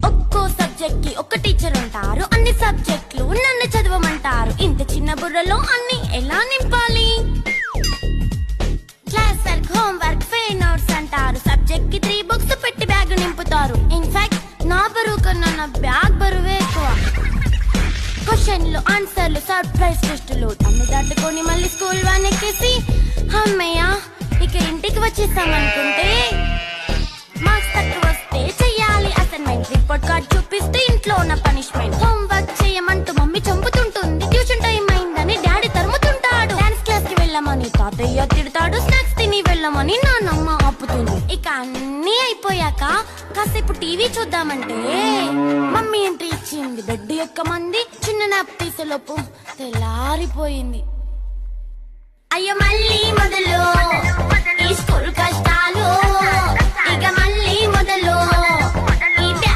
ఒక్కో సబ్జెక్ట్ కి ఒక టీచర్ ఉంటారు, అన్ని సబ్జెక్టులు నన్ను చదవమంటారు. ఇంత చిన్న బుర్రలో అన్ని ఎలా నింపాలి? Class work, home work, fair notes అంటారు. సబ్జెక్ట్ కి 3 బుక్స్ పెట్టి బ్యాగ్ నింపుతారు. ఇన్ఫాక్ట్ నా బరువు కన్నా నా బ్యాగ్ బరువే ఎక్కువ. క్వశ్చన్లు, ఆన్సర్లు, సర్ప్రైజ్ టెస్టులు తమ్మి దాటుకొని మళ్ళీ స్కూల్ వాన్ ఎక్కేసి అమ్మయ్య ఇక ఇంటికి వచ్చేసామనుకుంటే మార్క్స్ తక్కువ వస్తే చెయ్యాలి అసైన్మెంట్. రిపోర్ట్ కార్డ్ చూపిస్తే ఇంట్లో ఉన్న పనిష్మెంట్. హోమ్ వర్క్ చేయమంటూ మమ్మీ చంపుతుంటుంది. ట్యూషన్ టైం అయిందని డాడీ తరుముతుంటాడు. డాన్స్ క్లాస్ కి వెళ్ళమని తాతయ్య తిడతాడు. స్నాక్స్ తిని వెళ్ళమని నాన్నమ్మ ఆపుతుంది. ఇక అన్నీ అయిపోయాక కాసేపు టీవీ చూద్దామంటే మమ్మీ ఎంట్రీ ఇచ్చింది. బెడ్ ఎక్కమంది. చిన్న నాప్ తీసేలోపు తెల్లారిపోయింది. అయ్యో మళ్ళీ మొదలు ఈ స్కూల్ కష్టం.